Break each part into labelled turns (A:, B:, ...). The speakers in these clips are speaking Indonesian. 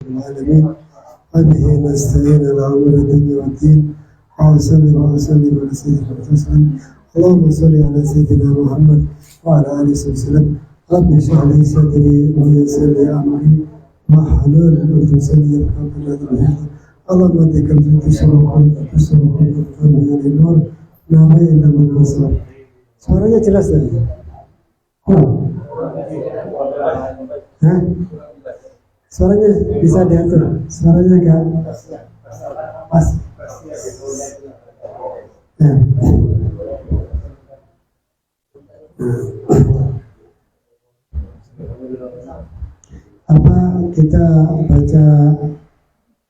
A: العالمين وبه نستعين على أمور الدنيا والدين وصلي وسلم على سيدنا محمد. اللهم صل على سيدنا محمد وعلى آله وسلم. رب اشرح لي صدري ويسر لي أمري واحلل عقدة من لساني يفقهوا قولي. اللهم انك انت تسمع النور نعمين من asal. Suaranya jelas tadi? Kurang? Hah? Suaranya bisa diatur? Suaranya enggak? Pas? Ya. Apa kita baca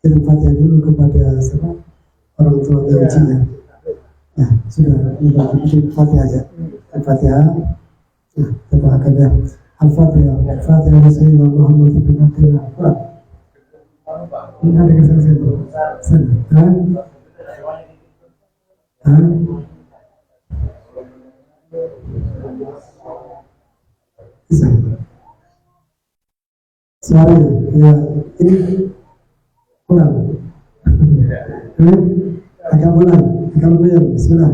A: kirim Fatihah dulu kepada siapa? Orang tua ngajinya. Ya, sudah kirim Fatihah aja. Al-Fatihah. Nah, kita akan ya. Al-Fatihah. Al-Fatihah Rasulullah Muhammad bin Abdullah. Ini ada kesana. Sana. Hah? Bisa. Suaranya, ya, ini kurang. Agak bulan, agak lumayan. Bismillah.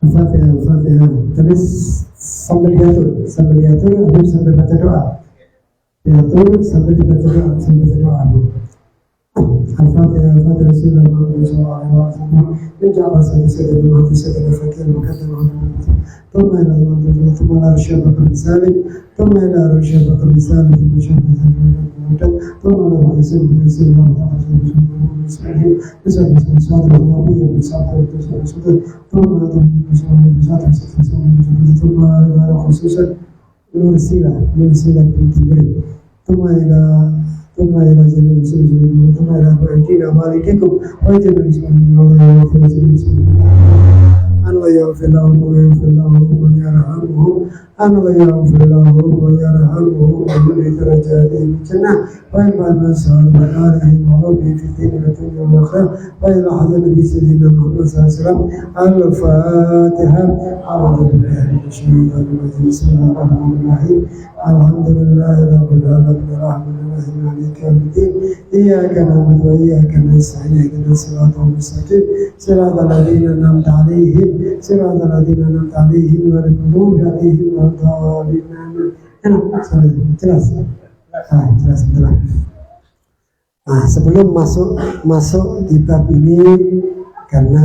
A: Al-Fatihah, Al-Fatihah. Tapi sambil diatur, habis sambil baca doa. Diatur sambil dibaca doa, sambil baca doa. Al-Fatihah, Al-Fatihah Rasulullah Muhammad SAW. Insyaallah saya bisa memahami segala fakir mukaddim ثم إلى الله ثم إلى الشبك الرسالي ثم إلى الشبك الرسالي ثم شبك ثم إلى الرسول يسير الله بسم ثم إلى خصوصا نرسله بالتبريد ثم إلى جميع المسلمين ثم إلى أيدينا مالككم ويجب الله أن يغفر لهم ويغفر لهم ويرحمهم أن يغفر لهم ويرحمهم ويجعل درجاتهم الجنة ويبعد سعادة آلهم وربهم في دين الدنيا والآخرة وإلى حضرة نبي سيدنا محمد صلى الله عليه وسلم. الفاتحة. أعوذ بالله من الشيطان الرجيم. بسم الله الرحمن الرحيم. الحمد لله رب العالمين الرحمن الرحيم مالك يوم الدين إياك نعبد وإياك نستعين اهدنا الصراط المستقيم صراط الذين أنعمت عليهم غير المغضوب عليهم ولا الضالين. Enak, jelas. Jelas betul. Nah, sebelum masuk di bab ini, karena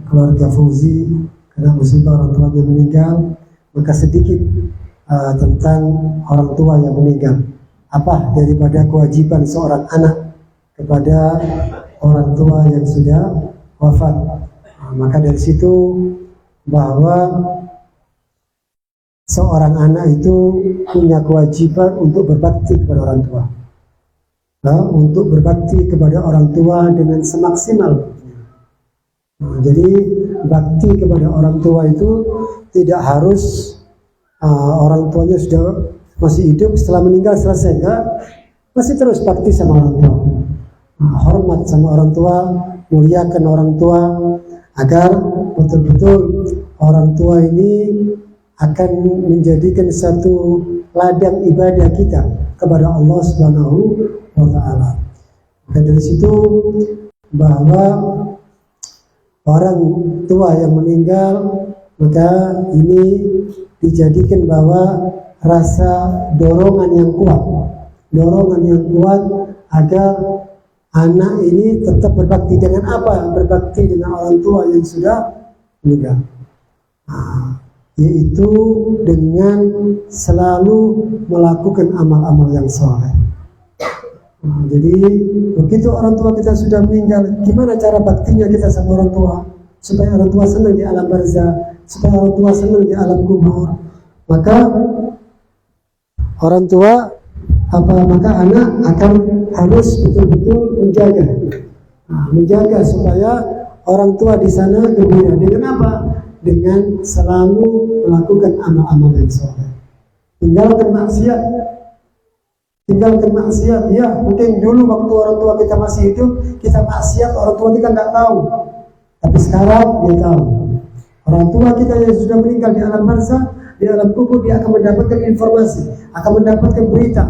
A: keluarga Fauzi karena musibah orang tuanya meninggal, maka sedikit tentang orang tua yang meninggal. Apa daripada kewajiban seorang anak kepada orang tua yang sudah wafat. Maka dari situ bahwa seorang anak itu punya kewajiban untuk berbakti kepada orang tua. Untuk berbakti kepada orang tua dengan semaksimal. Jadi bakti kepada orang tua itu tidak harus orang tuanya sudah masih hidup, setelah meninggal selesai, enggak, masih terus bakti sama orang tua. Hormat sama orang tua, muliakan orang tua, agar betul-betul orang tua ini akan menjadikan satu ladang ibadah kita kepada Allah Subhanahu wa Ta'ala. Dan dari situ bahwa orang tua yang meninggal, maka ini dijadikan bahwa rasa dorongan yang kuat agar anak ini tetap berbakti. Dengan apa? Berbakti dengan orang tua yang sudah meninggal, yaitu dengan selalu melakukan amal-amal yang soleh. Jadi begitu orang tua kita sudah meninggal, gimana cara baktinya kita sama orang tua supaya orang tua senang di alam barzah, supaya orang tua senang di alam kubur? Maka orang tua maka anak akan harus betul-betul menjaga supaya orang tua di sana gembira. Dengan apa? Dengan selalu melakukan amal-amal yang soleh. Tinggalkan maksiat. Ya, mungkin dulu waktu orang tua kita masih hidup, kita maksiat, orang tua kita nggak tahu. Tapi sekarang dia tahu. Orang tua kita yang sudah meninggal di alam barzah, di alam kubur, dia akan mendapatkan informasi, akan mendapatkan berita.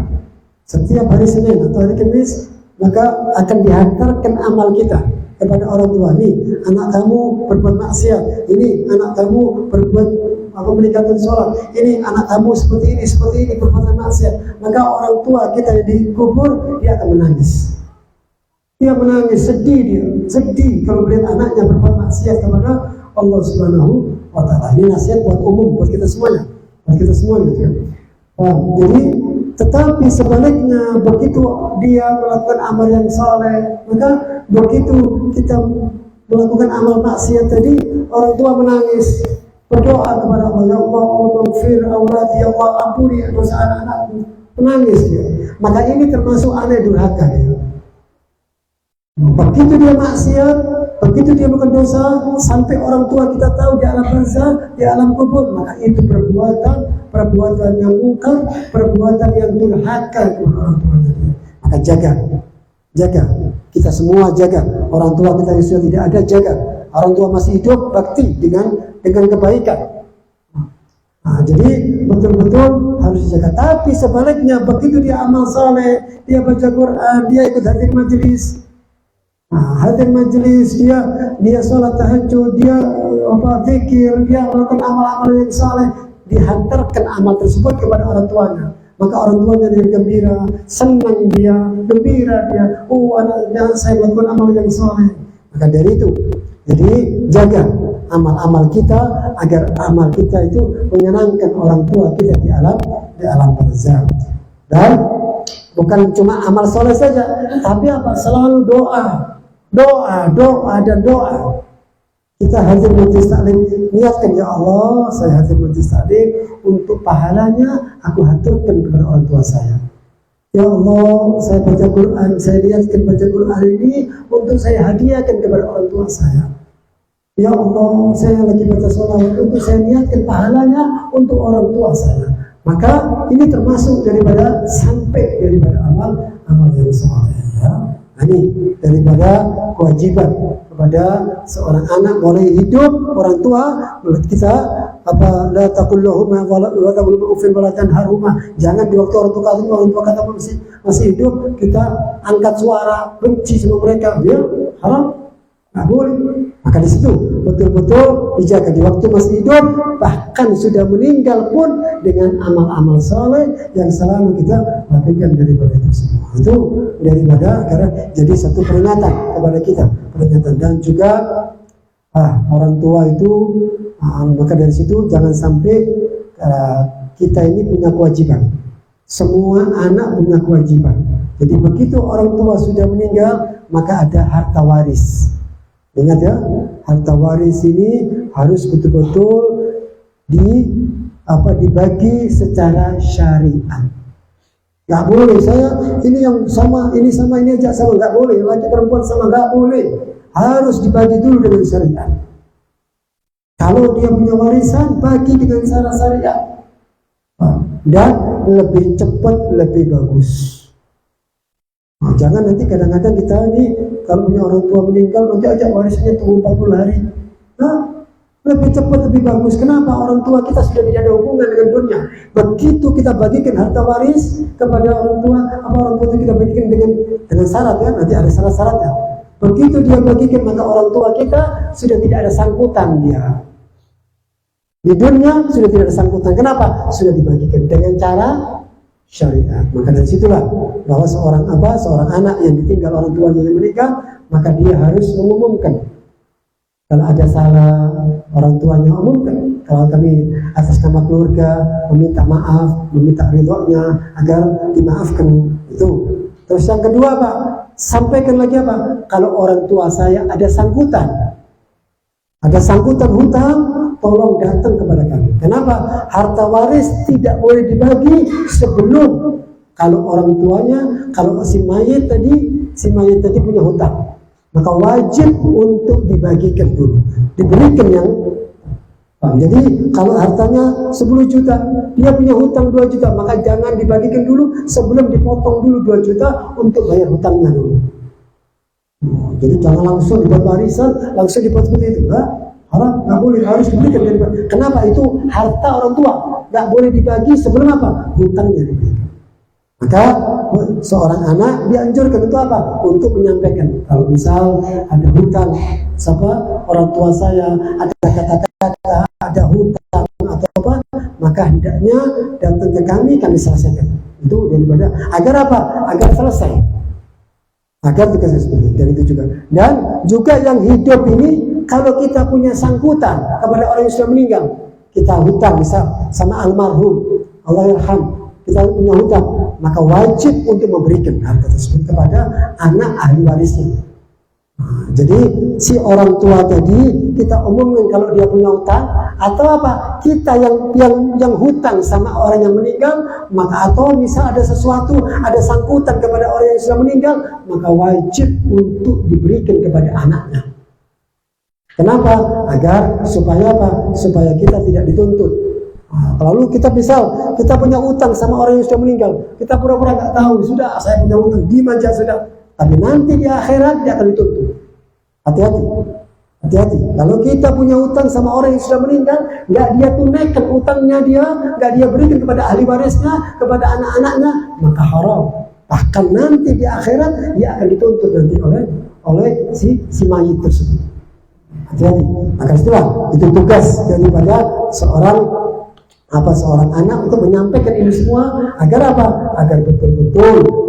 A: Setiap hari Senin atau hari Kamis, maka akan dihantarkan amal kita kepada orang tua. Nih, anak kamu berbuat maksiat, ini anak kamu berbuat meninggalkan sholat, ini anak kamu seperti ini berbuat maksiat. Maka orang tua kita yang dikubur, dia akan menangis. Dia menangis, sedih kalau melihat anaknya berbuat maksiat kepada Allah Subhanahu wa Ta'ala. Ini nasihat buat umum, buat kita semuanya. Jadi, tetapi sebaliknya, begitu dia melakukan amal yang saleh, maka begitu kita melakukan amal maksiat tadi, orang tua menangis, berdoa kepada Allah, ya Allah, maghfir auladi, ya Allah, ampuni dosa anak-anakku. Menangis dia. Maka ini termasuk anak durhaka ya. Begitu dia maksiat, begitu dia melakukan dosa, sampai orang tua kita tahu di alam barzakh, di alam kubur, maka itu perbuatan yang mungkar, perbuatan yang durhaka kepada orang tua tadi. Maka jaga, kita semua jaga. Orang tua kita yang sudah tidak ada, jaga. Orang tua masih hidup, bakti dengan kebaikan. Jadi betul-betul harus dijaga. Tapi sebaliknya, begitu dia amal saleh, dia baca Quran, dia ikut hadir majelis. Hadir majelis, dia sholat tahajud, dia zikir, dia melakukan amal-amal yang saleh, dihantarkan amal tersebut kepada orang tuanya. Maka orang tuanya dia gembira, senang dia, gembira dia. Anaknya saya melakukan amal yang saleh. Maka dari itu, jadi jaga amal-amal kita agar amal kita itu menyenangkan orang tua kita di alam barzakh. Dan bukan cuma amal soleh saja, tapi apa? Selalu doa. Kita hadir majelis taklim, niatkan, ya Allah, saya hadir majelis taklim untuk pahalanya aku haturkan kepada orang tua saya. Ya Allah, saya baca Quran, saya niatkan baca Quran ini untuk saya hadiahkan kepada orang tua saya. Ya Allah, saya lagi baca sholat untuk saya niatkan pahalanya untuk orang tua saya. Maka ini termasuk daripada amal yang saleh ya. Ini daripada kewajiban kepada seorang anak boleh hidup orang tua kita la taqul lahum wa taqul ufin wa la tanharhuma. Jangan di waktu orang tua kata masih hidup kita angkat suara benci sama mereka, dia haram, nggak boleh. Maka di situ betul-betul dijaga di waktu masih hidup, bahkan sudah meninggal pun dengan amal-amal saleh yang selalu kita lakukan daripada itu semua. Itu daripada karena jadi satu peringatan kepada kita, dan juga orang tua itu maka dari situ jangan sampai kita ini punya kewajiban. Semua anak punya kewajiban. Jadi begitu orang tua sudah meninggal, maka ada harta waris. Ingat ya, harta waris ini harus betul-betul dibagi secara syariat. Nggak boleh saya ini yang sama ini aja sama, nggak boleh. Laki perempuan sama, nggak boleh. Harus dibagi dulu dengan syariat. Kalau dia punya warisan, bagi dengan cara syariat. Dan lebih cepat, lebih bagus. Jangan nanti kadang-kadang kita ini kalau punya orang tua meninggal nanti ajak warisannya tunggu 40 hari. Lebih cepat lebih bagus. Kenapa? Orang tua kita sudah tidak ada hubungan dengan dunia. Begitu kita bagikan harta waris kepada orang tua itu kita bagikan dengan syarat ya, nanti ada syarat-syaratnya. Begitu dia bagikan, maka orang tua kita sudah tidak ada sangkutan dia. Di dunia sudah tidak ada sangkutan. Kenapa? Sudah dibagikan dengan cara syariat. Maka dari situlah bahwa seorang anak yang ditinggal orang tuanya yang meninggal, maka dia harus mengumumkan. Kalau ada salah, orang tuanya umumkan. Kalau kami atas nama keluarga meminta maaf, meminta ridhonya agar dimaafkan itu. Terus yang kedua Pak, sampaikan lagi apa? Kalau orang tua saya ada sangkutan hutang, tolong datang kepada kami. Kenapa? Harta waris tidak boleh dibagi sebelum kalau orang tuanya, kalau si mayit tadi punya hutang, maka wajib untuk dibagikan dulu, diberikan yang jadi kalau hartanya 10 juta, dia punya hutang 2 juta, maka jangan dibagikan dulu sebelum dipotong dulu 2 juta untuk bayar hutangnya dulu. Jadi jangan langsung dibuat warisan, langsung dibuat seperti itu, haram, nggak boleh, harus diberikan. Kenapa? Itu harta orang tua, nggak boleh dibagi sebelum apa? Hutangnya diberikan. Maka seorang anak dianjurkan untuk apa? Untuk menyampaikan. Kalau misal ada hutang, orang tua saya ada kata-kata, ada hutang atau apa, maka hendaknya datang ke kami selesaikan. Itu daripada agar apa? Agar selesai. Agar tugasnya seperti dan itu juga. Dan juga yang hidup ini, kalau kita punya sangkutan kepada orang yang sudah meninggal, kita hutang misal sama almarhum, Allah yarham, kita punya hutang, maka wajib untuk memberikan harta tersebut kepada anak ahli warisnya. Jadi si orang tua tadi kita umumkan kalau dia punya hutang atau apa, kita yang hutang sama orang yang meninggal, maka atau misal ada sesuatu, ada sangkutan kepada orang yang sudah meninggal, maka wajib untuk diberikan kepada anaknya. Kenapa? Agar supaya apa? Supaya kita tidak dituntut. Lalu kita misal kita punya utang sama orang yang sudah meninggal, kita pura-pura nggak tahu, sudah saya punya utang, dimanja sudah. Tapi nanti di akhirat dia akan dituntut. Hati-hati, hati-hati. Kalau kita punya utang sama orang yang sudah meninggal, nggak dia tunaikan utangnya dia, nggak dia berikan kepada ahli warisnya, kepada anak-anaknya, maka haram. Bahkan nanti di akhirat dia akan dituntut nanti oleh si mayit tersebut. Hati-hati. Maka itulah itu tugas daripada seorang anak untuk menyampaikan ini semua agar apa? Agar betul-betul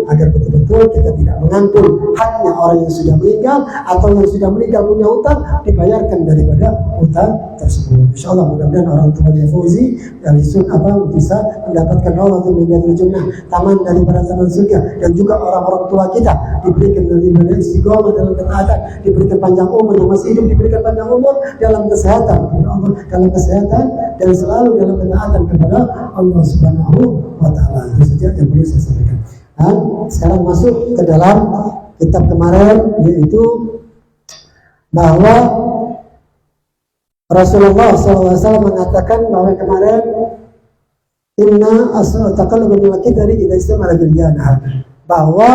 A: kita tidak mengambil haknya orang yang sudah meninggal atau yang sudah meninggal punya hutang dibayarkan daripada hutang tersebut. Insyaallah mudah-mudahan orang tua Fauzi dari bisa mendapatkan Allah Subhanahu Jannah, taman daripada taman surga, dan juga orang-orang tua kita diberikan daripada istiqomah dalam ketaatan, diberikan panjang umur, yang masih hidup diberikan panjang umur dalam kesehatan, dan selalu dalam ketaatan kepada Allah Subhanahu wa taala. Itu saja yang perlu saya sampaikan. Nah, sekarang masuk ke dalam kitab kemarin, yaitu bahwa Rasulullah SAW mengatakan bahwa kemarin inna as'ataqal min dari bahwa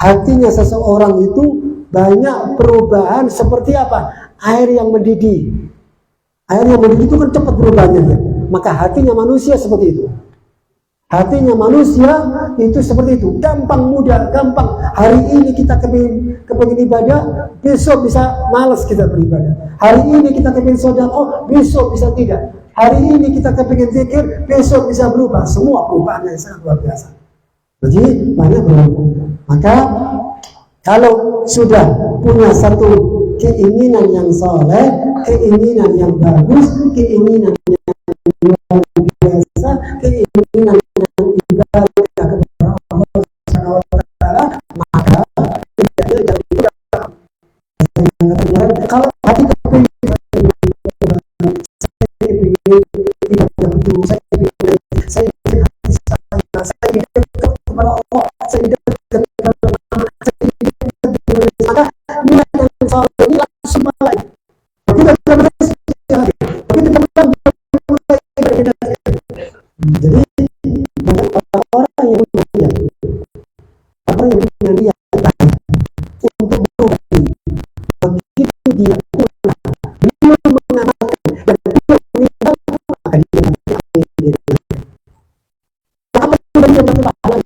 A: hatinya seseorang itu banyak perubahan seperti apa? Air yang mendidih. Air yang mendidih itu kan cepat berubahnya dia. Maka hatinya manusia seperti itu. Hatinya manusia itu seperti itu, gampang, mudah, gampang. Hari ini kita kepingin ibadah, besok bisa malas kita beribadah. Hari ini kita kepingin sedekah, besok bisa tidak. Hari ini kita kepingin zikir, besok bisa berubah. Semua perubahan yang sangat luar biasa. Jadi banyak berubah. Maka kalau sudah punya satu keinginan yang soleh, keinginan yang bagus, keinginan yang luar biasa, keinginan yang ibadah kepada Allah Subhanahu wa taala, maka tidaknya kalau hati kepingin saya dekat kepada Allah, saya dekat kepada maka niat yang soleh ini langsung mulai. Jadi orang yang punya niat untuk berubah, begitu dia mengamalkan dan dia meninggal, maka dia mati diri. Apa yang dia dapat pahala?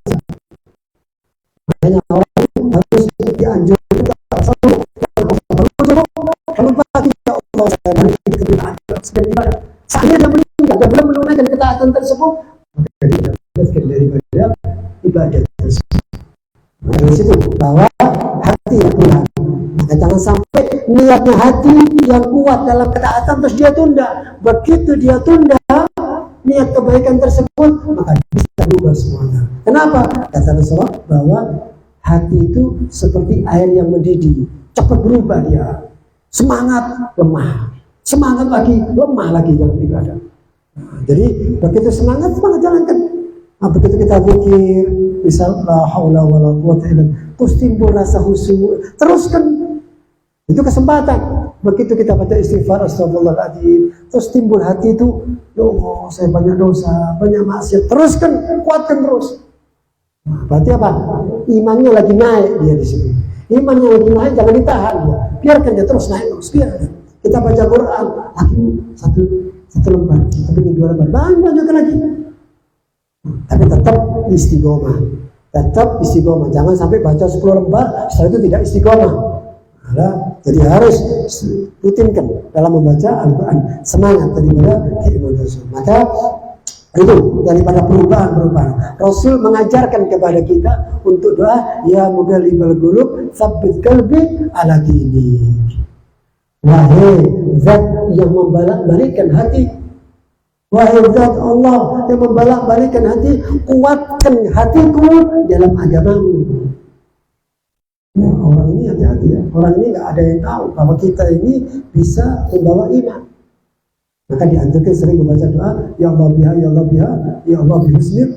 A: Makanya orang harus dianjurkan kalau bagi Allah saya berikan kebenaran saatnya dia meninggal dan belum menunaikan ketaatan tersebut, maka dia dapatkan daripada ibadah tersebut. Dari situ bahwa hati yang kuat, maka jangan sampai niatnya hati yang kuat dalam ketaatan terus dia tunda. Begitu dia tunda niat kebaikan tersebut, maka bisa berubah semuanya. Kenapa? Kata Rasulullah bahwa hati itu seperti air yang mendidih, cepat berubah dia. Semangat lemah, semangat lagi lemah lagi dalam ibadah. Jadi begitu semangat jalankan. Begitu kita zikir, misal la haula wala quwwata illa billah, terus timbul rasa khusyuk, teruskan. Itu kesempatan. Begitu kita baca istighfar astagfirullahaladzim, terus timbul hati itu, ya Allah saya banyak dosa, banyak maksiat, teruskan, kuatkan terus. Berarti apa? Imannya lagi naik dia di sini. Imannya lagi naik, jangan ditahan dia. Biarkan dia terus naik terus, biarkan. Kita baca Quran, lagi satu lembar, tapi ini 2 lembar, bahankan lagi. Tapi tetap istiqomah. tetap istiqomah. Jangan sampai baca 10 lembar setelah itu tidak istiqomah. Nah, jadi harus rutinkan dalam membaca Al-Quran, semangat daripada keimanan Rasul. Maka itu daripada perubahan-perubahan. Rasul mengajarkan kepada kita untuk doa, ya mughalibal qulub, tsabbit qalbi ala dinik. Wahai zat yang membalak-balikkan hati, wahai zat Allah yang membalak-balikkan hati, kuatkan hatiku dalam agamamu. Ya, orang ini hati-hati ya. Orang ini nggak ada yang tahu bahwa kita ini bisa membawa iman. Maka dianjurkan sering membaca doa, ya Allah biha, ya Allah biha, ya Allah bihusnil.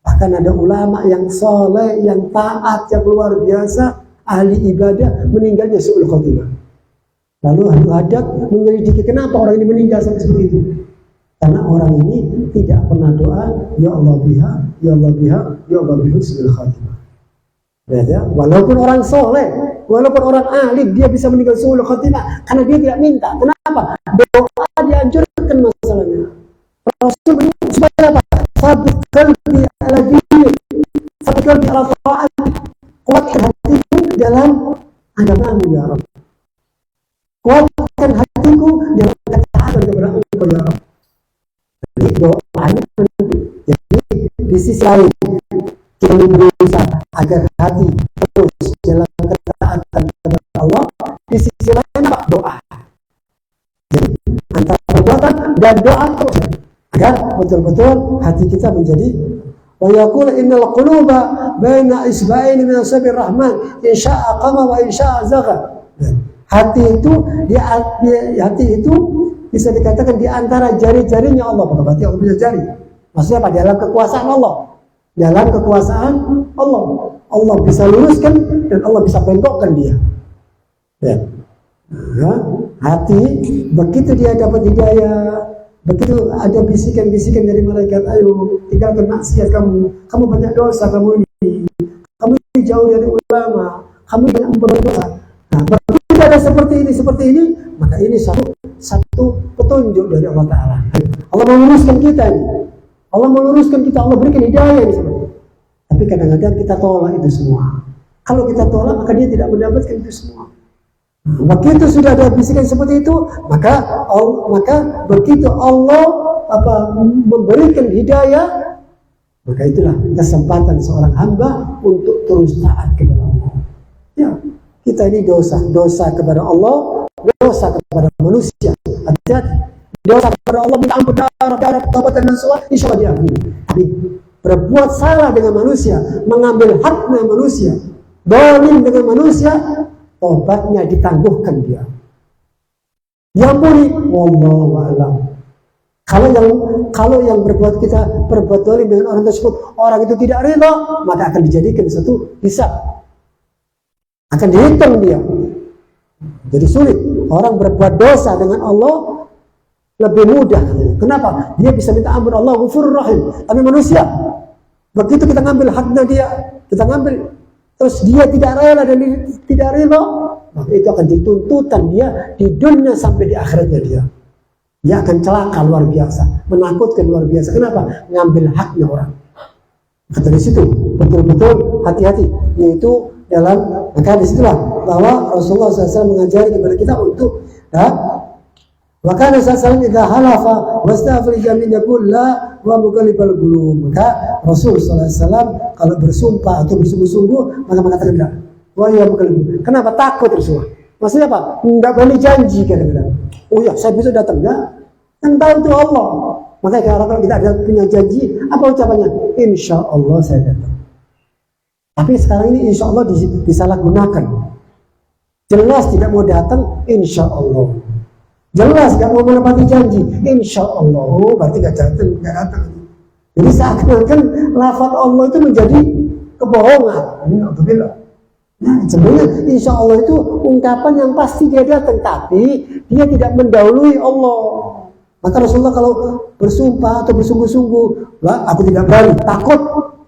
A: Bahkan ada ulama yang soleh, yang taat, yang luar biasa, ahli ibadah, meninggalnya su'ul khotimah. Lalu ahli adat menyelidiki kenapa orang ini meninggal sampai seperti itu. Karena orang ini tidak pernah doa, ya Allah biha, ya Allah biha, ya Allah bihusnil khotimah. Ya, walaupun orang soleh, walaupun orang alim, dia bisa meninggal su'ul khotimah karena dia tidak minta. Kenapa? Doa dianjurkan masalahnya. Rasul mengingat supaya apa? Sabit qalbi ala dinik, sabit qalbi ala ta'atik, kuatkan hatiku dalam agamamu ya Rabb. Kuatkan hatiku dalam ketaatan kepada Engkau ya Rabb. Jadi doanya penting. Jadi di sisi lain kita berusaha agar hati terus dalam ketaatan kepada Allah. Di sisi lain apa? Doa. Jadi antara perbuatan dan doa terus agar betul-betul hati kita menjadi wa yaqul innal quluba baina isba'aini min asabi'ir rahman in syaa qama wa in syaa zagha. Hati itu bisa dikatakan di antara jari-jarinya Allah. Berarti Allah punya jari. Maksudnya apa? Dalam kekuasaan Allah. Dalam kekuasaan Allah, Allah bisa luruskan dan Allah bisa bengkokkan dia. Ya. Nah, hati begitu dia dapat hidayah, begitu ada bisikan-bisikan dari malaikat, ayo tinggalkan maksiat kamu banyak dosa kamu ini jauh dari ulama, kamu banyak membuat dosa. Nah, begitu ada seperti ini, maka ini satu petunjuk dari Allah Taala. Allah meluruskan kita ini. Allah meluruskan kita, Allah berikan hidayah di sana. Tapi kadang-kadang kita tolak itu semua. Kalau kita tolak, maka dia tidak mendapatkan itu semua. Begitu sudah ada bisikan seperti itu, maka begitu Allah memberikan hidayah, maka itulah kesempatan seorang hamba untuk terus taat kepada Allah. Ya, kita ini dosa kepada Allah, dosa kepada manusia. Hati-hati. Dosa kepada Allah, minta ampun, darah, taubat dan sholat, insya Allah diampuni. Tapi berbuat salah dengan manusia, mengambil haknya manusia, zalim dengan manusia, taubatnya ditangguhkan dia. Diampuni, wallahu a'lam. Kalau yang berbuat zalim dengan orang tersebut, orang itu tidak ridha, maka akan dijadikan satu hisab. Akan dihitung dia. Jadi sulit. Orang berbuat dosa dengan Allah lebih mudah. Kenapa? Dia bisa minta ampun, Allah Ghafurur Rahim. Tapi manusia, begitu kita ngambil haknya dia, kita ngambil, terus dia tidak rela dan tidak rela, maka itu akan dituntutan dia di dunia sampai di akhiratnya dia. Dia akan celaka luar biasa, menakutkan luar biasa. Kenapa? Ngambil haknya orang. Maka dari situ betul-betul hati-hati. Yaitu dalam, maka disitulah bahwa Rasulullah SAW mengajari kepada kita untuk wa kana sallallahu idza halafa wastafil jamin yaqul la wa muqallibal qulub. Maka Rasul sallallahu alaihi wasallam kalau bersumpah atau bersungguh-sungguh maka mengatakan tidak. Wa ya muqallib. Kenapa takut Rasul? Maksudnya apa? Enggak berani janji kadang-kadang. Oh ya, saya bisa datang enggak? Kan tahu itu Allah. Makanya kalau kita ada punya janji, apa ucapannya? Insyaallah saya datang. Tapi sekarang ini insyaallah disalahgunakan. Jelas tidak mau datang, insyaallah. Jelas gak mau menepati janji, insya Allah. Oh, berarti gak datang. Jadi seakan-akan lafaz Allah itu menjadi kebohongan. Nah, sebenarnya insya Allah itu ungkapan yang pasti dia datang, tapi dia tidak mendahului Allah. Maka Rasulullah kalau bersumpah atau bersungguh-sungguh, aku tidak berani, takut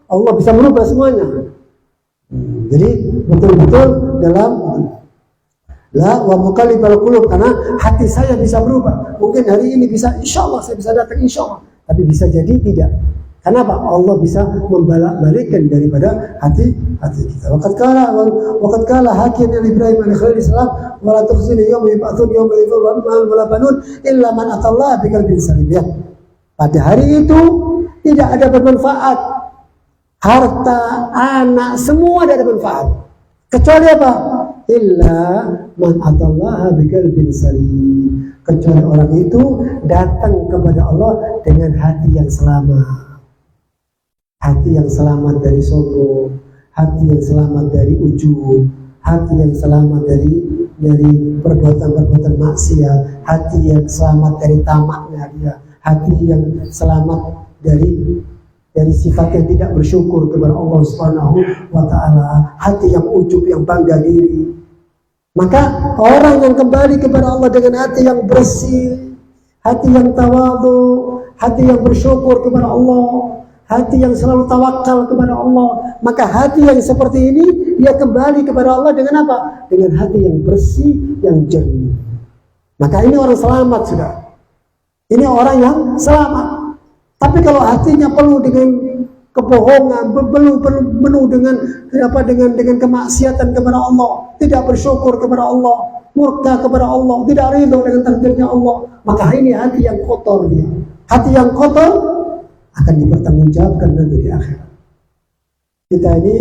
A: Allah bisa merubah semuanya. Jadi betul-betul dalam la wa muqallibal qulub, karena hati saya bisa berubah. Mungkin hari ini bisa, insya Allah saya bisa datang, insya Allah. Tapi bisa jadi tidak. Kenapa? Allah bisa membalak-balikkan daripada hati kita. Waqad qala hakim Ibrahim alaihi salam, "Wa la tukhzini yawma yub'atsun yawma yafirru al-mar'u wa la banun illa man atallaha biqalbin salim." Ya. Pada hari itu tidak ada bermanfaat. Harta, anak, semua tidak ada manfaat. Kecuali apa? Illa man atallaha biqalbin salim. Kecuali orang itu datang kepada Allah dengan hati yang selamat. Hati yang selamat dari sombong, hati yang selamat dari ujub, hati yang selamat dari perbuatan-perbuatan maksiat, hati yang selamat dari tamaknya dia, hati yang selamat dari sifat yang tidak bersyukur kepada Allah Subhanahu wa Ta'ala, hati yang ujub, yang bangga diri. Maka orang yang kembali kepada Allah dengan hati yang bersih, hati yang tawadhu, hati yang bersyukur kepada Allah, hati yang selalu tawakal kepada Allah, maka hati yang seperti ini dia kembali kepada Allah dengan apa? Dengan hati yang bersih, yang jernih. Maka ini orang selamat sudah. Ini orang yang selamat. Tapi kalau hatinya penuh dengan kebohongan, penuh dengan kemaksiatan kepada Allah, tidak bersyukur kepada Allah, murka kepada Allah, tidak ridho dengan takdirnya Allah, maka ini hati yang kotor dia. Hati yang kotor akan dipertanggungjawabkan nanti di akhirat. Kita ini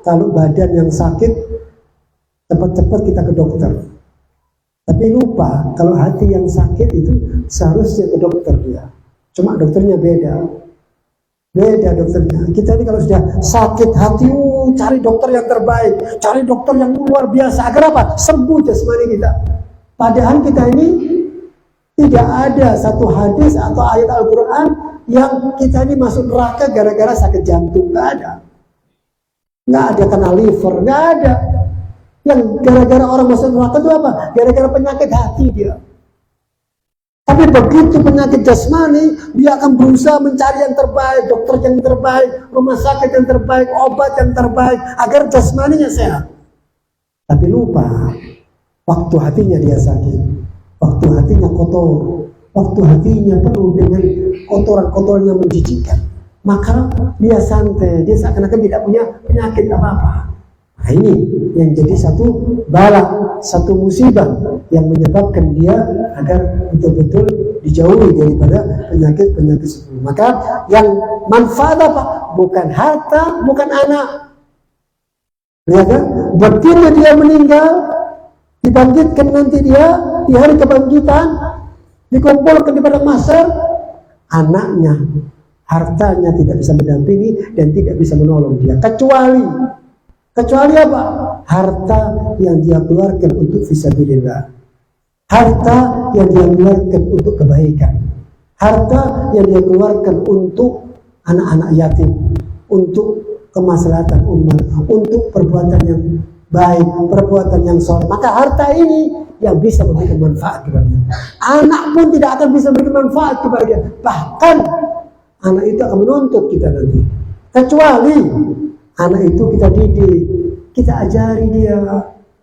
A: kalau badan yang sakit, cepat-cepat kita ke dokter. Tapi lupa kalau hati yang sakit itu seharusnya ke dokter dia. Cuma dokternya beda dokternya. Kita ini kalau sudah sakit hati, cari dokter yang terbaik, cari dokter yang luar biasa. Agar apa? Sembuh jasmani kita. Padahal kita ini tidak ada satu hadis atau ayat Al-Quran yang kita ini masuk neraka gara-gara sakit jantung. Nggak ada kena liver, nggak ada. Yang gara-gara orang masuk neraka itu apa? Gara-gara penyakit hati dia. Tapi begitu penyakit jasmani, dia akan berusaha mencari yang terbaik, dokter yang terbaik, rumah sakit yang terbaik, obat yang terbaik, agar jasmaninya sehat. Tapi lupa, waktu hatinya dia sakit, waktu hatinya kotor, waktu hatinya penuh dengan kotoran-kotoran yang menjijikkan, maka dia santai, dia seakan-akan tidak punya penyakit apa-apa. Nah ini yang jadi satu bala, satu musibah yang menyebabkan dia agar betul-betul dijauhi daripada penyakit-penyakit sebelum. Maka yang manfaat apa? Bukan harta, bukan anak. Lihat kan? Begitu dia meninggal, dibangkitkan nanti dia di hari kebangkitan, dikumpulkan di padang mahsyar, anaknya, hartanya tidak bisa mendampingi dan tidak bisa menolong dia, kecuali apa? Harta yang dia keluarkan untuk fisabilillah, harta yang dia keluarkan untuk kebaikan, harta yang dia keluarkan untuk anak-anak yatim, untuk kemaslahatan umat, untuk perbuatan yang baik, perbuatan yang soleh. Maka harta ini yang bisa memberikan manfaat kepadanya. Anak pun tidak akan bisa memberikan manfaat kepada dia. Bahkan anak itu akan menuntut kita nanti. Kecuali anak itu kita didik, kita ajari dia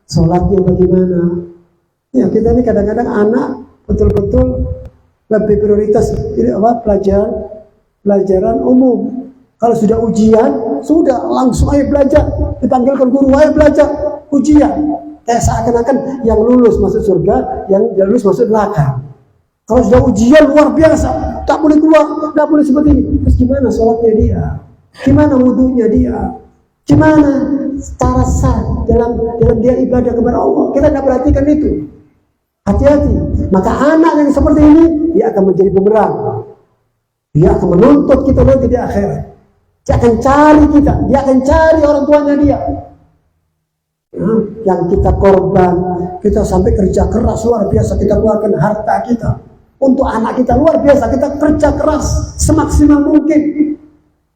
A: sholatnya bagaimana. Ya kita ini kadang-kadang anak betul-betul lebih prioritas pelajaran umum. Kalau sudah ujian, sudah langsung ayo belajar, dipanggilkan guru ayo belajar ujian. Kayak seakan-akan yang lulus masuk surga, yang lulus masuk neraka. Kalau sudah ujian luar biasa, tak boleh keluar, tak boleh seperti ini. Terus gimana sholatnya dia? Gimana wudunya dia? Gimana cara sah dalam dia ibadah kepada Allah? Kita tidak perhatikan itu. Hati-hati. Maka anak yang seperti ini, dia akan menjadi bumerang. Dia akan menuntut kita nanti di akhirat. Dia akan cari kita, dia akan cari orang tuanya dia. Yang kita korban, kita sampai kerja keras luar biasa, kita keluarkan harta kita untuk anak kita luar biasa, kita kerja keras semaksimal mungkin,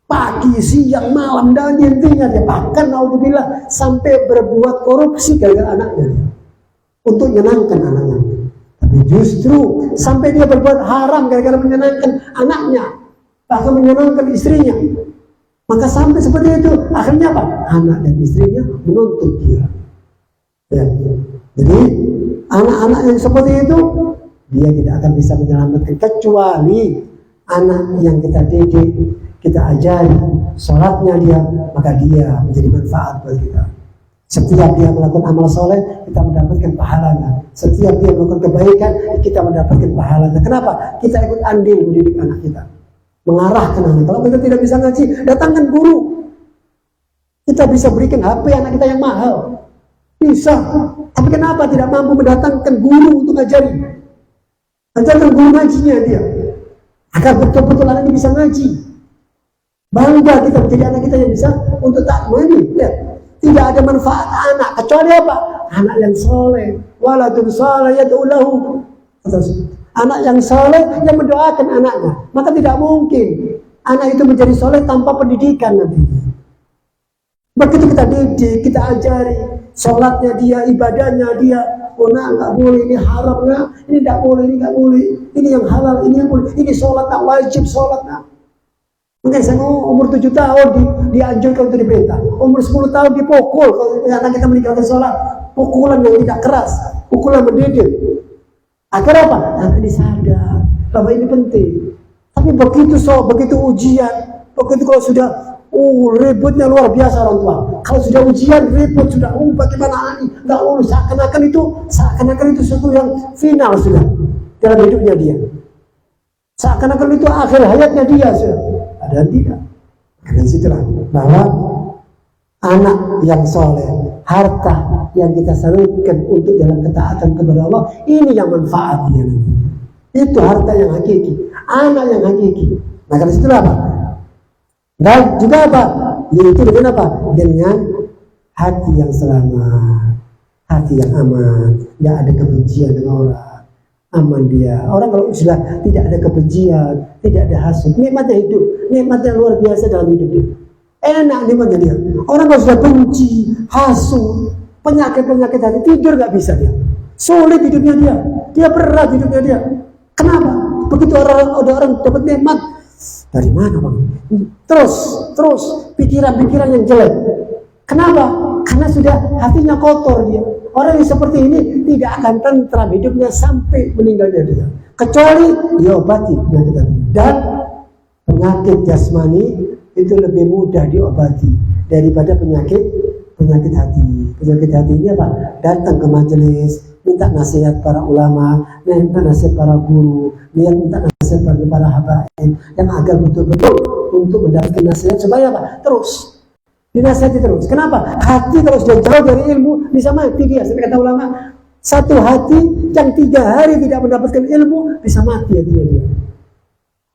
A: pagi, siang, malam, dan intinya dia bahkan naudzubillah sampai berbuat korupsi gara-gara anaknya untuk menyenangkan anaknya. Tapi justru sampai dia berbuat haram gara-gara menyenangkan anaknya, bahkan menyenangkan istrinya. Maka sampai seperti itu, akhirnya apa? Anak dan istrinya menuntut dia. Ya. Jadi anak-anak yang seperti itu, dia tidak akan bisa menyelamatkan kecuali anak yang kita didik, kita ajari sholatnya dia, maka dia menjadi manfaat buat kita. Setiap dia melakukan amal soleh, kita mendapatkan pahalanya. Setiap dia melakukan kebaikan, kita mendapatkan pahalanya. Kenapa? Kita ikut andil mendidik anak kita, mengarahkan anak. Kalau kita tidak bisa ngaji, datangkan guru. Kita bisa berikan HP anak kita yang mahal, bisa. Tapi kenapa tidak mampu mendatangkan guru untuk ngajari? Ajarkan guru ngajinya dia, agar betul-betul anak ini bisa ngaji. Bangga kita menjadi anak kita yang bisa untuk takwa ini. Ya. Tidak ada manfaat anak kecuali apa? Anak yang soleh. Waladun soleh yad'ulahu. Anak yang soleh yang mendoakan anaknya. Maka tidak mungkin anak itu menjadi soleh tanpa pendidikan nanti. Begitu kita didik, kita ajari sholatnya dia, ibadahnya dia. Oh nak, nggak boleh, ini haram nak, ini tidak boleh, ini nggak boleh, ini yang halal, ini yang boleh, ini sholat nak, wajib sholat nak. Mungkin saya umur 7 tahun dianjurkan untuk diperintah, umur 10 tahun dipukul kalau anak kita meninggalkan sholat, pukulan yang tidak keras, pukulan mendidik. Agar apa? Anak ini sadar bahwa ini penting. Tapi begitu ujian, begitu kalau sudah ributnya luar biasa orang tua. Kalau sudah ujian ribut sudah, bagaimana ini nggak lulus, seakan-akan itu sesuatu yang final sudah dalam hidupnya dia. Seakan-akan itu akhir hayatnya dia sudah. Padahal tidak. Karena situlah bahwa anak yang soleh, harta yang kita salurkan untuk dalam ketaatan kepada Allah, ini yang manfaatnya. Itu harta yang hakiki, anak yang hakiki. Nah karena situlah apa? Dan juga apa? Yaitu dengan apa? Dengan hati yang selamat, hati yang aman, tidak ada kebencian dengan orang. Aman dia. Orang kalau sudah tidak ada kebencian, tidak ada hasad, nikmatnya hidup, nikmatnya luar biasa dalam hidup dia. Enak nikmatnya dia. Orang kalau sudah benci, hasut, penyakit hati, tidur nggak bisa dia. Sulit hidupnya dia berat hidupnya dia. Kenapa? Begitu orang dapat nikmat, dari mana bang? Terus pikiran-pikiran yang jelek. Kenapa? Karena sudah hatinya kotor dia. Orang yang seperti ini tidak akan tentram hidupnya sampai meninggalnya dia. Kecuali dia obati penyakit hati. Dan penyakit jasmani itu lebih mudah diobati daripada penyakit hati. Penyakit hati ini apa? Datang ke majelis, minta nasihat para ulama, minta nasihat para guru, minta nasihat para habaib yang agar betul-betul untuk mendapatkan nasihat supaya apa? Terus dinasihati terus. Kenapa? Hati kalau sudah jauh dari ilmu bisa mati dia. Seperti kata ulama, satu hati yang 3 hari tidak mendapatkan ilmu bisa mati ya dia.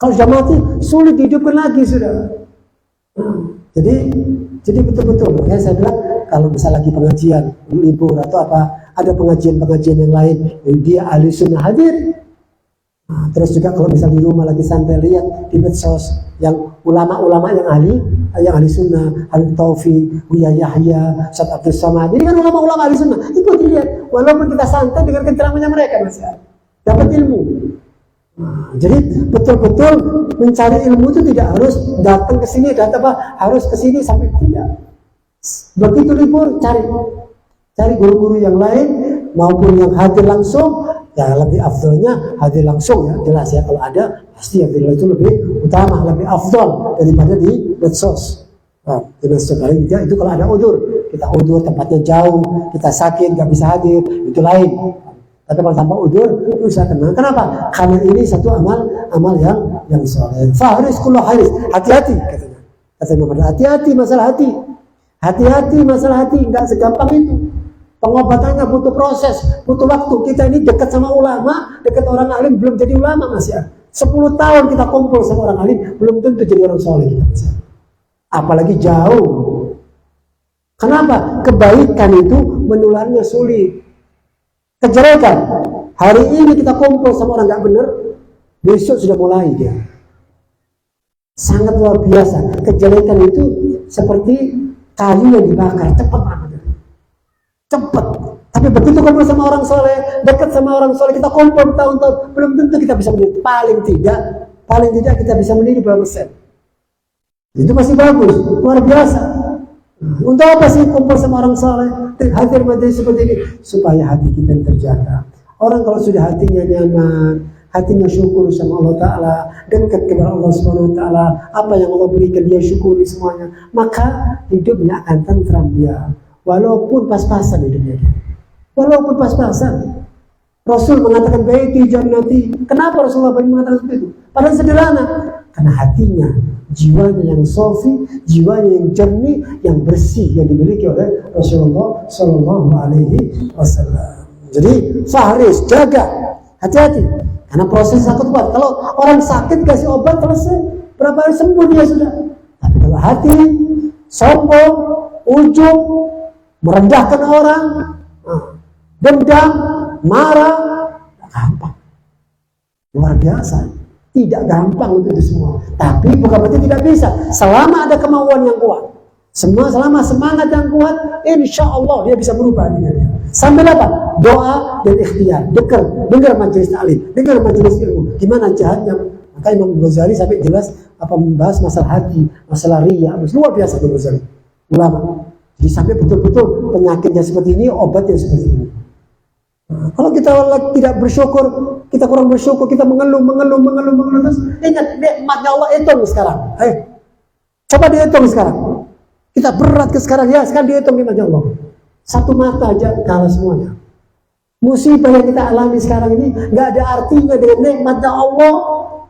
A: Kalau sudah mati sulit dihidupkan lagi sudah. Jadi betul-betul ya saya bilang kalau misal lagi pengajian libur atau apa, ada pengajian yang lain yang dia ahli sunnah hadir. Terus juga kalau misal di rumah lagi santai lihat di medsos yang ulama-ulama yang ahli sunnah, ahli Taufik, Buya Yahya, Ustaz Abdul Somad, ini kan ulama-ulama ahli sunnah. Itu dilihat, walaupun kita santai dengarkan ceramahnya mereka masih dapat ilmu. Jadi betul-betul mencari ilmu itu tidak harus datang ke sini, harus ke sini sampai tidak. Begitu libur cari guru-guru yang lain maupun yang hadir langsung. Ya lebih afdolnya hadir langsung ya, jelas ya, kalau ada pasti hadir itu lebih utama, lebih afdol daripada di medsos. Dengan sekali itu kalau ada udzur, kita udzur tempatnya jauh, kita sakit nggak bisa hadir, itu lain. Tapi kalau tanpa udzur bisa kenal. Kenapa? Karena ini satu amal yang soleh. Fahris kullu haris, hati-hati katanya. Hati-hati masalah hati. Hati-hati masalah hati, nggak segampang itu. Pengobatannya butuh proses, butuh waktu. Kita ini dekat sama ulama, dekat orang alim, belum jadi ulama masih. 10 tahun kita kumpul sama orang alim, belum tentu jadi orang soleh kita masih. Apalagi jauh. Kenapa? Kebaikan itu menularnya sulit. Kejelekan, hari ini kita kumpul sama orang nggak benar, besok sudah mulai dia. Sangat luar biasa. Kejelekan itu seperti kayu yang dibakar, cepat. Tapi begitu kumpul sama orang soleh, dekat sama orang soleh, kita kumpul tahun-tahun, belum tentu kita bisa meniru. Paling tidak kita bisa meniru berapa persen. Itu masih bagus, luar biasa. Untuk apa sih kumpul sama orang soleh, hadir majelis seperti ini? Supaya hati kita terjaga. Orang kalau sudah hatinya nyaman, hatinya syukur sama Allah Ta'ala, dekat kepada Allah Subhanahu Wa Ta'ala, apa yang Allah berikan dia syukuri semuanya, maka hidupnya akan tentram dia, walaupun pas-pasan hidupnya dia. Walaupun pas-pasan. Rasul mengatakan baiti jannati. Kenapa Rasulullah mengatakan seperti itu? Padahal sederhana, karena hatinya, jiwanya yang sofi, jiwanya yang jernih, yang bersih, yang dimiliki oleh Rasulullah Sallallahu Alaihi Wasallam. Jadi fahris, jaga, hati-hati, karena proses sakit kuat. Kalau orang sakit kasih obat selesai, berapa hari sembuh dia sudah. Tapi kalau hati sombong, ujub, merendahkan orang, dendam, marah, gampang, luar biasa. Tidak gampang untuk itu semua. Tapi bukan berarti tidak bisa. Selama ada kemauan yang kuat, selama semangat yang kuat, insya Allah dia bisa berubah dirinya. Sambil apa? Doa dan ikhtiar. Dengar majelis ta'lim, dengar majelis ilmu. Gimana jahatnya? Maka Imam Ghazali sampai jelas apa membahas masalah hati, masalah riya. Luar biasa Imam Ghazali, ulama. Jadi sampai betul-betul penyakitnya seperti ini, obatnya seperti ini. Nah, kalau kita tidak bersyukur, kita kurang bersyukur, kita mengeluh terus, ingat nikmatnya Allah hitung sekarang. Ayo, coba dihitung sekarang. Kita berat ke sekarang, ya sekarang dihitung nikmatnya Allah. Satu mata aja kalah semuanya. Musibah yang kita alami sekarang ini nggak ada artinya dengan nikmatnya Allah,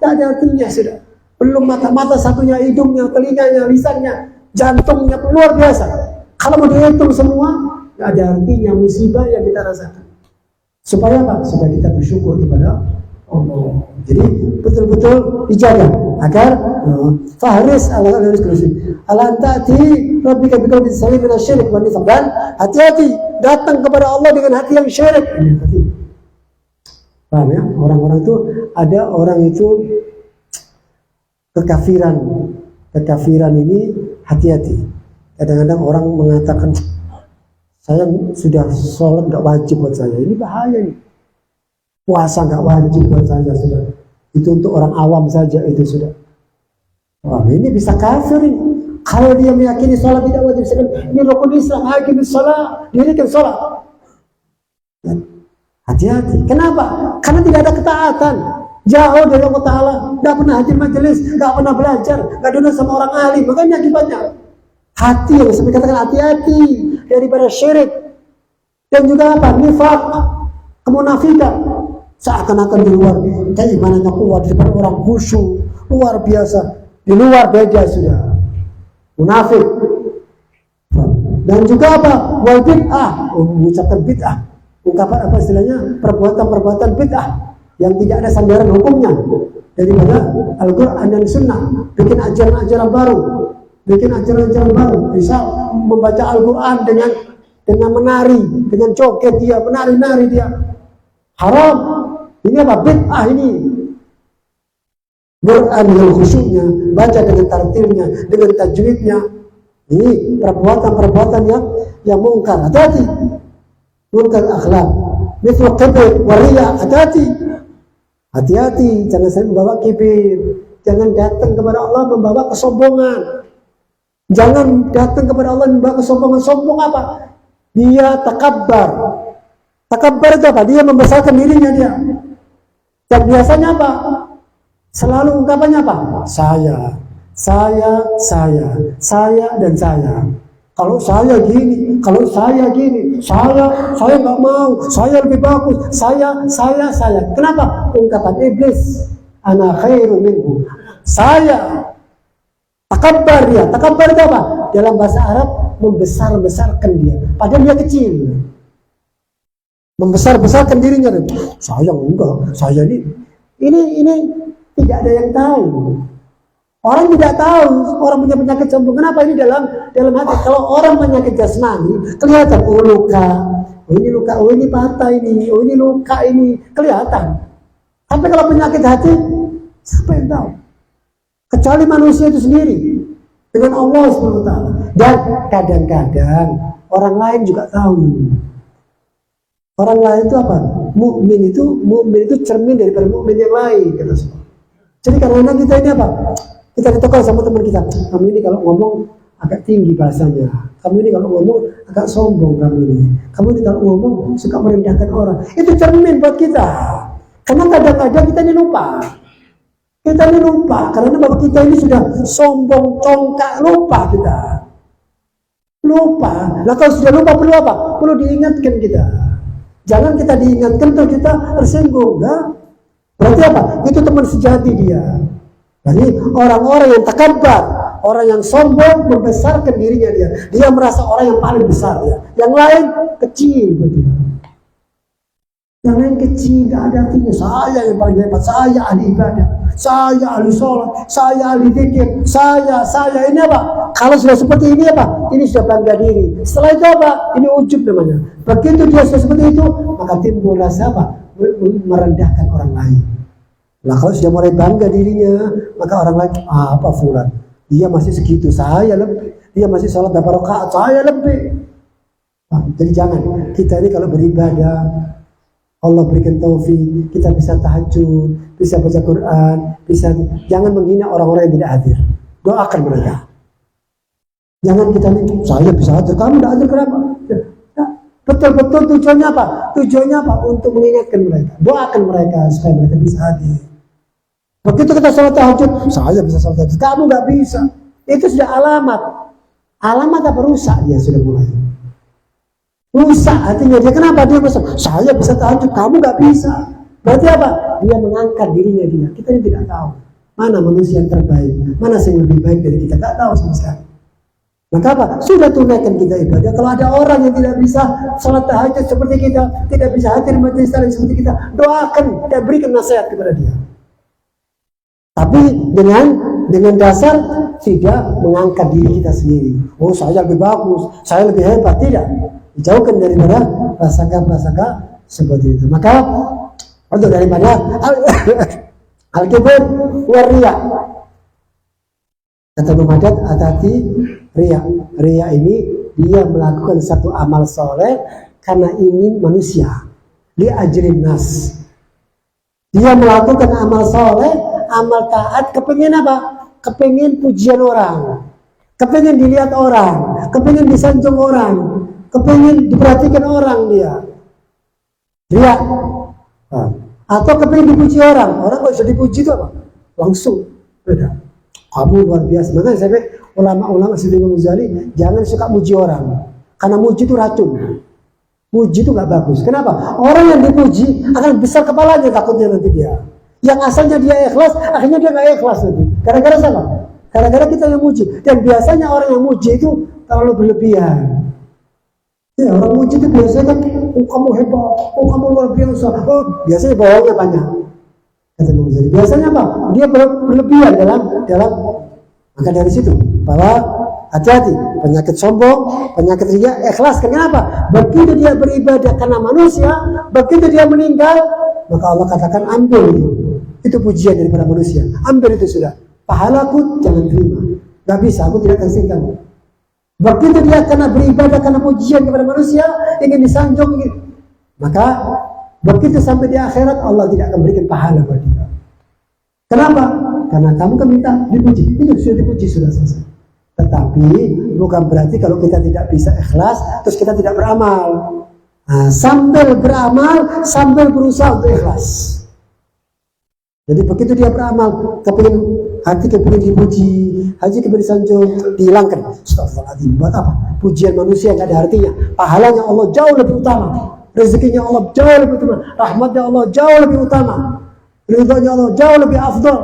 A: nggak ada artinya sudah. Belum mata satunya, hidungnya, telinganya, lisannya, jantungnya, luar biasa. Kalau mau dihitung semua, nggak ada artinya musibah yang kita rasakan. Supaya apa? Supaya kita bersyukur kepada Allah. Jadi betul-betul dijaga agar fahris ala ta'ti rabbika biqalbin salim min asy-syirk wa nifaq, dan hati-hati datang kepada Allah dengan hati yang syirik. Paham ya? Orang-orang itu ada orang itu kekafiran ini hati-hati. Kadang-kadang orang mengatakan saya sudah sholat nggak wajib buat saya, ini bahaya nih. Puasa nggak wajib buat saya sudah. Itu untuk orang awam saja itu sudah. Wah, ini bisa kafir ini. Kalau dia meyakini sholat tidak wajib, ini rukun Islam, aqimis sholat, dirikan sholat. Hati-hati. Kenapa? Karena tidak ada ketaatan. Jauh dari Allah Ta'ala, nggak pernah hadir majelis, nggak pernah belajar, nggak duduk sama orang alim. Makanya akibatnya hati yang saya katakan hati-hati daripada syirik, dan juga apa? Nifaq, kemunafikan. Seakan-akan di luar keimanannya kuat, di depan orang khusyuk, luar biasa, di luar beda sudah munafik. Dan juga apa? Wal bid'ah, mengucapkan bid'ah, ungkapan apa istilahnya, perbuatan-perbuatan bid'ah yang tidak ada sandaran hukumnya daripada Al-Quran dan Sunnah. Bikin ajaran-ajaran baru, bisa membaca Al-Quran dengan menari, dengan joget dia, menari-nari dia. Haram. Ini apa? Bid'ah ini. Quran dengan khusyuknya, baca dengan tartilnya, dengan tajwidnya. Ini perbuatan-perbuatan yang mungkar. Hati-hati. Mungkar akhlak. Mithlu kibir, wariya. Hati-hati. Jangan saya membawa kibir. Jangan datang kepada Allah membawa kesombongan. Jangan datang kepada Allah membawa kesombongan. Sombong apa? Dia takabbar. Takabbar itu apa? Dia membesarkan dirinya dia. Dan biasanya apa? Selalu ungkapannya apa? Saya, dan saya. Kalau saya gini, saya nggak mau, saya lebih bagus, saya. Kenapa? Ungkapan iblis. Ana khairu minhu. Saya. Takabbar dia. Takabbar itu apa? Dalam bahasa Arab, membesar-besarkan dia. Padahal dia kecil. Membesar-besarkan dirinya. Saya enggak. Saya ini tidak ada yang tahu. Orang tidak tahu. Orang punya penyakit sombong. Kenapa? Ini dalam hati. Kalau orang penyakit jasmani, kelihatan. Oh luka. Oh ini luka. Oh ini patah ini. Oh ini luka ini. Kelihatan. Tapi kalau penyakit hati, siapa yang tahu? Kecuali manusia itu sendiri dengan Allah SWT. Dan kadang-kadang orang lain juga tahu. Orang lain itu apa? Mukmin itu cermin daripada mukmin yang lain. Jadi kadang-kadang kita ini apa? Kita ditukar sama teman kita. Kamu ini kalau ngomong agak tinggi bahasanya. Kamu ini kalau ngomong agak sombong kamu ini. Kamu ini kalau ngomong suka merendahkan orang. Itu cermin buat kita. Karena kadang-kadang kita ini lupa. Kita ini lupa, karena bapak kita ini sudah sombong, congkak, lupa kita. Lupa. Nah kalau sudah lupa perlu apa? Perlu diingatkan kita. Jangan kita diingatkan terus kita tersinggung. Nah? Berarti apa? Itu teman sejati dia. Jadi orang-orang yang takabbar, orang yang sombong membesarkan dirinya dia. Dia merasa orang yang paling besar dia. Yang lain kecil buat dia. Yang lain kecil, tidak ada artinya. Saya yang paling hebat, saya ahli ibadah, saya ahli sholat, saya ahli zikir, saya ini apa? Kalau sudah seperti ini apa? Ini sudah bangga diri. Setelah itu apa? Ini ujub namanya. Begitu dia sudah seperti itu, maka timbul rasa apa? Merendahkan orang lain. Nah kalau sudah mulai bangga dirinya, maka orang lain, apa fulan? Dia masih segitu, saya lebih. Dia masih sholat berapa rakaat, saya lebih. Nah, jadi jangan, kita ini kalau beribadah, Allah berikan taufik, kita bisa tahajud, bisa baca Quran, jangan menghina orang-orang yang tidak hadir. Doakan mereka. Jangan kita nih, saya bisa hadir, kamu tidak hadir kenapa? Ya, betul-betul tujuannya apa? Tujuannya apa? Untuk mengingatkan mereka. Doakan mereka supaya mereka bisa hadir. Begitu kita sholat tahajud, saya bisa sholat tahajud, kamu nggak bisa. Itu sudah alamat. Alamat apa rusak dia sudah mulai. Rusak hatinya dia. Kenapa dia merasa saya bisa tahajud, kamu nggak bisa? Berarti apa? Dia mengangkat dirinya dia. Kita ini tidak tahu mana manusia yang terbaik, mana yang lebih baik dari kita, nggak tahu sama sekali. Maka apa? Sudah tunaikan kita ibadah. Kalau ada orang yang tidak bisa sholat tahajud seperti kita, tidak bisa hadir majelis taklim seperti kita, doakan dan berikan nasihat kepada dia. Tapi dengan dasar tidak mengangkat diri kita sendiri. Oh saya lebih bagus, saya lebih hebat, tidak. Dijauhkan daripada prasangka-prasangka seperti itu. Maka untuk daripada al-kibr war-riya. Kata Muhammad hati-hati riya. Riya ini dia melakukan satu amal soleh karena ingin manusia. Dia ajrin nas. Dia melakukan amal soleh, amal taat, kepingin apa? Kepingin pujian orang, kepingin dilihat orang, kepingin disanjung orang, kepingin diperhatikan orang dia. Riya. Atau kepingin dipuji orang. Orang kalau sudah dipuji itu apa? Langsung beda. Kamu luar biasa. Makanya saya bilang ulama-ulama seperti Imam Ghazali jangan suka muji orang, karena muji itu racun. Muji itu nggak bagus. Kenapa? Orang yang dipuji akan besar kepalanya takutnya nanti dia. Yang asalnya dia ikhlas, akhirnya dia nggak ikhlas nanti. Gara-gara sama. Gara-gara kita yang muji. Dan biasanya orang yang muji itu terlalu berlebihan. Ya, orang muji itu biasanya kan, oh kamu hebat, oh kamu luar biasa. Oh, biasanya bohongnya banyak. Biasanya apa? Dia berlebihan dalam maka dari situ bahwa hati-hati penyakit sombong, penyakit riya, ikhlas. Kenapa? Begitu dia beribadah karena manusia, begitu dia meninggal, maka Allah katakan ambil itu pujian daripada manusia, ambil itu sudah. Pahalaku jangan terima, nggak bisa, aku tidak kasihkan. Begitu dia karena beribadah karena pujian kepada manusia, ingin disanjung, maka begitu sampai di akhirat Allah tidak akan berikan pahala buat dia. Kenapa? Karena kamu kan minta dipuji, itu sudah dipuji, sudah selesai. Tetapi bukan berarti kalau kita tidak bisa ikhlas terus kita tidak beramal. Nah, sambil beramal, sambil berusaha untuk ikhlas. Jadi begitu dia beramal, hati kepingin dipuji, hati kepingin disanjung, dihilangkan. Astagfirullahaladzim, buat apa? Pujian manusia nggak ada artinya. Pahalanya Allah jauh lebih utama, rezekinya Allah jauh lebih utama, rahmatnya Allah jauh lebih utama, ridhonya Allah jauh lebih afdal.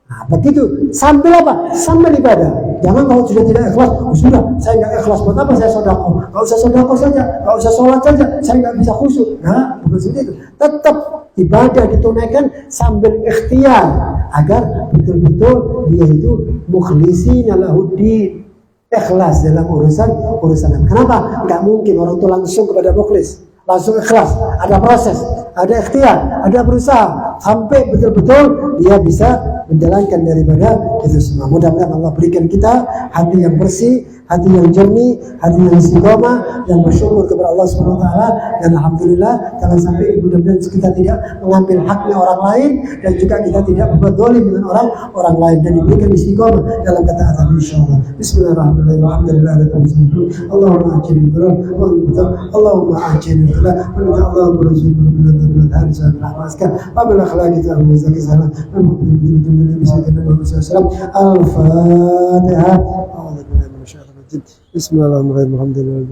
A: Nah, begitu sambil apa? Sambil ibadah. Jangan kalau sudah tidak ikhlas, oh, sudah saya nggak ikhlas, buat apa saya sedekah? Nggak usah sedekah saja, nggak usah sholat saja, saya nggak bisa khusyuk. Nah, bukan seperti itu. Tetap ibadah ditunaikan sambil ikhtiar agar betul-betul dia itu mukhlisina lahuddin, ikhlas dalam urusan. Kenapa? Nggak mungkin orang itu langsung kepada mukhlis, langsung ikhlas. Ada proses, ada ikhtiar, ada berusaha sampai betul-betul dia bisa menjalankan daripada itu semua. Mudah-mudahan Allah berikan kita hati yang bersih, hati yang jernih, hati yang istiqomah, yang bersyukur kepada Allah Subhanahu wa taala, dan alhamdulillah jangan sampai mudah-mudahan kita tidak mengambil haknya orang lain, dan juga kita tidak berbuat zalim dengan orang lain, dan diberikan istiqomah dalam ketaatan insyaallah. Bismillahirrahmanirrahim. Alhamdulillahirabbil Allahumma ajilna Allahumma ajilna Allahumma rasulullah harisa rahmatka wa bil akhlaqi wa zakati salam al-fatihah. Bismillahirrahmanirrahim. Alhamdulillah.